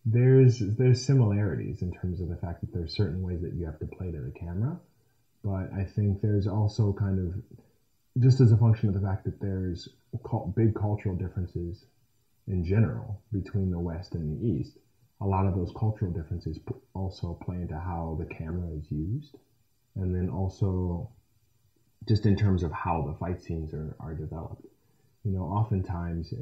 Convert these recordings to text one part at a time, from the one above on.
There's similarities in terms of the fact that there's certain ways that you have to play to the camera, but I think there's also kind of, just as a function of the fact that there's big cultural differences in general between the West and the East. A lot of those cultural differences also play into how the camera is used, and then also just in terms of how the fight scenes are developed. Oftentimes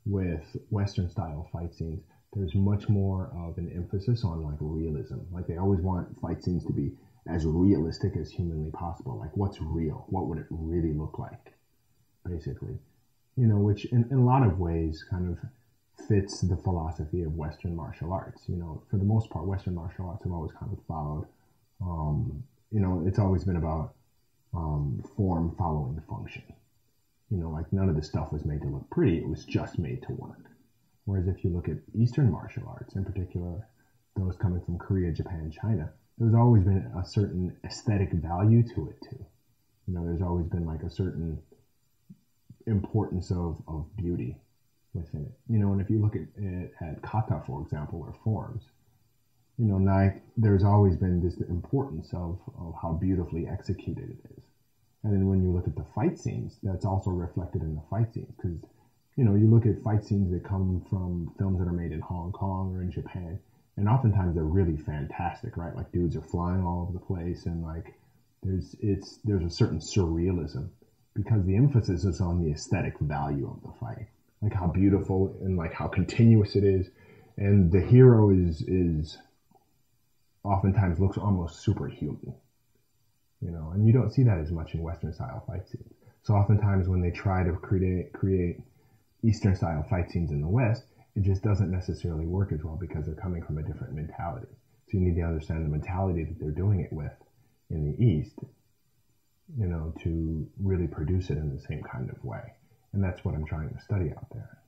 with Western style fight scenes, there's much more of an emphasis on like realism. Like they always want fight scenes to be as realistic as humanly possible. Like what's real? What would it really look like? Basically, which in a lot of ways kind of fits the philosophy of Western martial arts. For the most part, Western martial arts have always kind of followed, it's always been about form following function. Like none of the stuff was made to look pretty. It was just made to work. Whereas if you look at Eastern martial arts, in particular, those coming from Korea, Japan, China, there's always been a certain aesthetic value to it too. There's always been like a certain importance of beauty within it. And if you look at kata, for example, or forms, like there's always been this importance of how beautifully executed it is. And then when you look at the fight scenes, that's also reflected in the fight scenes because you look at fight scenes that come from films that are made in Hong Kong or in Japan, and oftentimes they're really fantastic, right? Like dudes are flying all over the place, and like there's a certain surrealism because the emphasis is on the aesthetic value of the fight, like how beautiful and like how continuous it is, and the hero is oftentimes looks almost superhuman, and you don't see that as much in Western style fight scenes. So oftentimes when they try to create Eastern style fight scenes in the West, it just doesn't necessarily work as well because they're coming from a different mentality. So you need to understand the mentality that they're doing it with in the East, to really produce it in the same kind of way. And that's what I'm trying to study out there.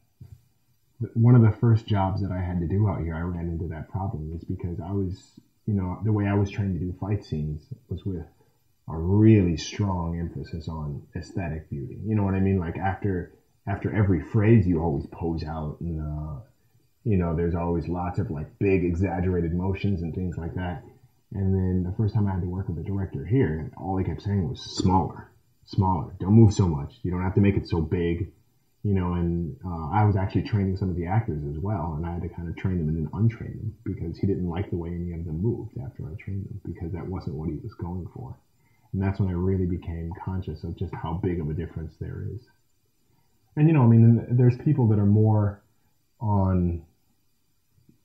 One of the first jobs that I had to do out here, I ran into that problem is because I was, the way I was trained to do fight scenes was with a really strong emphasis on aesthetic beauty. You know what I mean? Like after every phrase, you always pose out and, there's always lots of like big exaggerated motions and things like that. And then the first time I had to work with the director here, all he kept saying was smaller, don't move so much. You don't have to make it so big, and I was actually training some of the actors as well. And I had to kind of train them and then untrain them because he didn't like the way any of them moved after I trained them because that wasn't what he was going for. And that's when I really became conscious of just how big of a difference there is. And, there's people that are more on,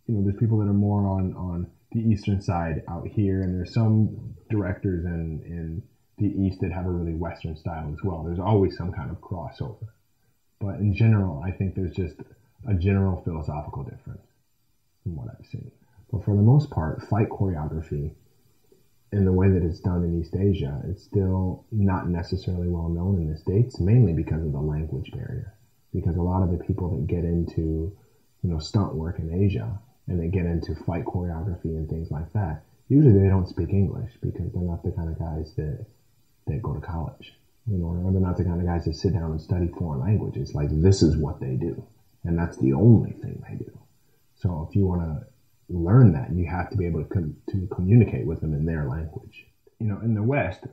on the Eastern side out here, and there's some directors in the East that have a really Western style as well. There's always some kind of crossover. But in general, I think there's just a general philosophical difference from what I've seen. But for the most part, fight choreography in the way that it's done in East Asia, it's still not necessarily well known in the States, mainly because of the language barrier. Because a lot of the people that get into, stunt work in Asia and they get into fight choreography and things like that, usually they don't speak English because they're not the kind of guys that go to college, or they're not the kind of guys that sit down and study foreign languages. Like this is what they do, and that's the only thing they do. So if you want to learn that, you have to be able to communicate with them in their language. In the West,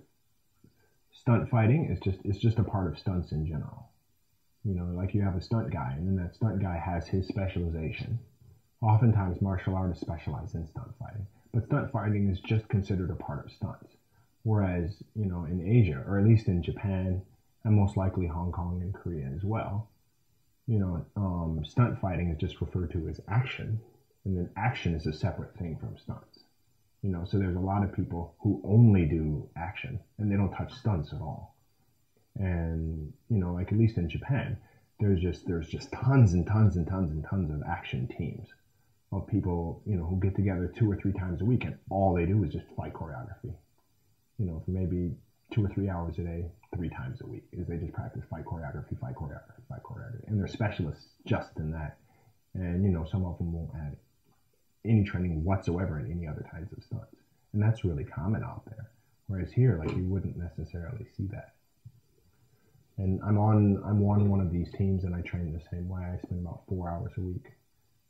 stunt fighting is just a part of stunts in general. Like you have a stunt guy, and then that stunt guy has his specialization. Oftentimes, martial artists specialize in stunt fighting, but stunt fighting is just considered a part of stunts. Whereas, in Asia, or at least in Japan, and most likely Hong Kong and Korea as well, stunt fighting is just referred to as action, and then action is a separate thing from stunts. So there's a lot of people who only do action, and they don't touch stunts at all. And, like at least in Japan, there's just tons and tons and tons and tons of action teams of people, who get together 2 or 3 times a week, and all they do is just fight choreography, for maybe 2 or 3 hours a day, 3 times a week, is they just practice fight choreography. And they're specialists just in that. And, some of them won't add any training whatsoever in any other kinds of stunts. And that's really common out there. Whereas here, like, you wouldn't necessarily see that. And I'm on one of these teams, and I train the same way. I spend about 4 hours a week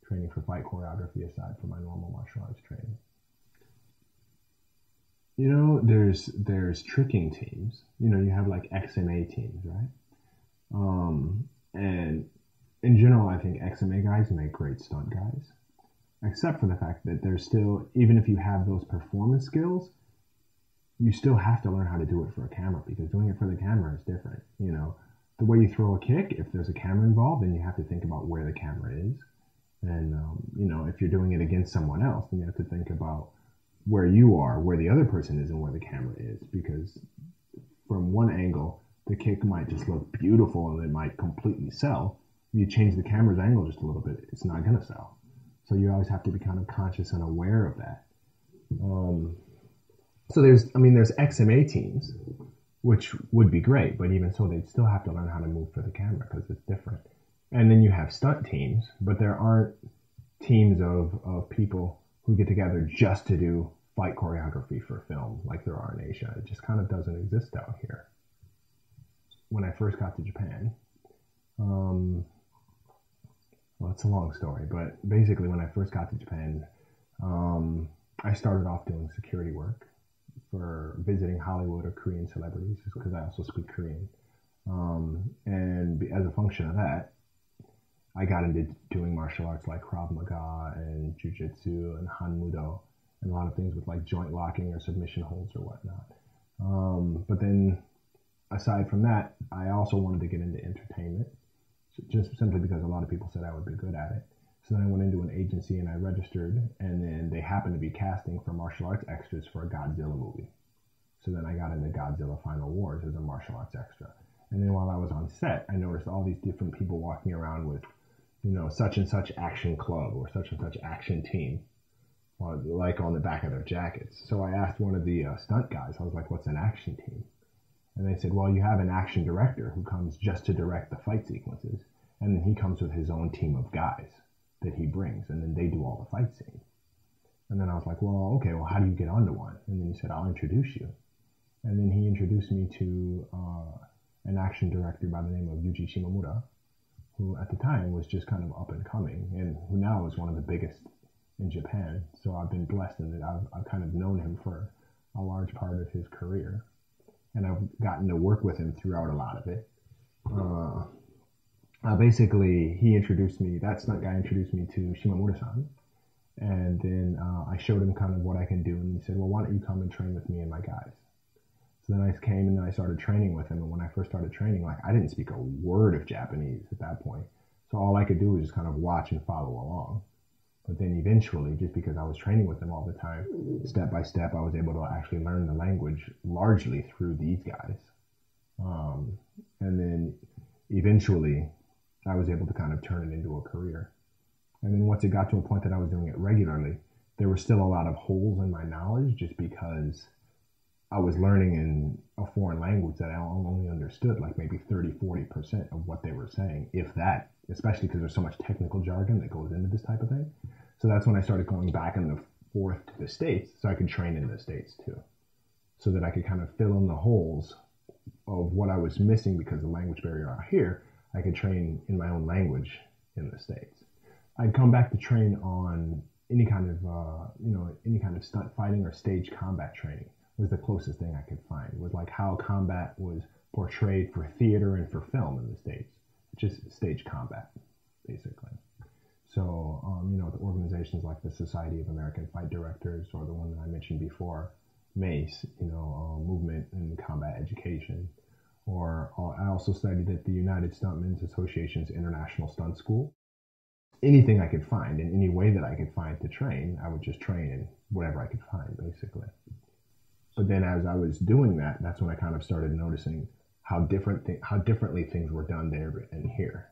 training for fight choreography aside from my normal martial arts training. You know, there's tricking teams. You know, you have like XMA teams, right? And in general, I think XMA guys make great stunt guys, except for the fact that there's still, even if you have those performance skills, you still have to learn how to do it for a camera, because doing it for the camera is different. You know, the way you throw a kick, if there's a camera involved, then you have to think about where the camera is. And, you know, if you're doing it against someone else, then you have to think about where you are, where the other person is, and where the camera is. Because from one angle, the kick might just look beautiful and it might completely sell. If you change the camera's angle just a little bit, it's not going to sell. So you always have to be kind of conscious and aware of that. So there's XMA teams, which would be great, but even so, they'd still have to learn how to move for the camera because it's different. And then you have stunt teams, but there aren't teams of people who get together just to do fight choreography for film like there are in Asia. It just kind of doesn't exist out here. When I first got to Japan, well, it's a long story, but basically when I first got to Japan, I started off doing security work for visiting Hollywood or Korean celebrities, just because I also speak Korean. And as a function of that, I got into doing martial arts like Krav Maga and Jiu-Jitsu and Han-Mudo, and a lot of things with like joint locking or submission holds or whatnot. But then aside from that, I also wanted to get into entertainment, just simply because a lot of people said I would be good at it. So then I went into an agency and I registered, and then they happened to be casting for martial arts extras for a Godzilla movie. So then I got into Godzilla Final Wars as a martial arts extra. And then while I was on set, I noticed all these different people walking around with, you know, such and such action club or such and such action team, like on the back of their jackets. So I asked one of the stunt guys, I was like, what's an action team? And they said, well, you have an action director who comes just to direct the fight sequences, and then he comes with his own team of guys that he brings, and then they do all the fight scenes. And then I was like, well, okay, well, how do you get onto one? And then he said, I'll introduce you. And then he introduced me to an action director by the name of Yuji Shimomura, who at the time was just kind of up and coming, and who now is one of the biggest in Japan. So I've been blessed in that I've kind of known him for a large part of his career, and I've gotten to work with him throughout a lot of it. Basically, he introduced me, that stunt guy introduced me to Shimomura-san, and then I showed him kind of what I can do, and he said, well, why don't you come and train with me and my guys? So then I came and then I started training with him, and when I first started training, like, I didn't speak a word of Japanese at that point, so all I could do was just kind of watch and follow along. But then eventually, just because I was training with him all the time, step by step, I was able to actually learn the language largely through these guys. And then eventually, I was able to kind of turn it into a career. And then once it got to a point that I was doing it regularly, there were still a lot of holes in my knowledge just because I was learning in a foreign language that I only understood like maybe 30-40% of what they were saying, if that, especially because there's so much technical jargon that goes into this type of thing. So that's when I started going back and forth to the States so I could train in the States too, so that I could kind of fill in the holes of what I was missing because of the language barrier out here. I could train in my own language in the States. I'd come back to train on any kind of stunt fighting or stage combat training was the closest thing I could find. It was like how combat was portrayed for theater and for film in the States, just stage combat, basically. So, the organizations like the Society of American Fight Directors, or the one that I mentioned before, MACE, Movement and Combat Education, or I also studied at the United Stuntmen's Association's International Stunt School. Anything I could find, in any way that I could find to train, I would just train in whatever I could find, basically. But then as I was doing that, that's when I kind of started noticing how differently things were done there and here.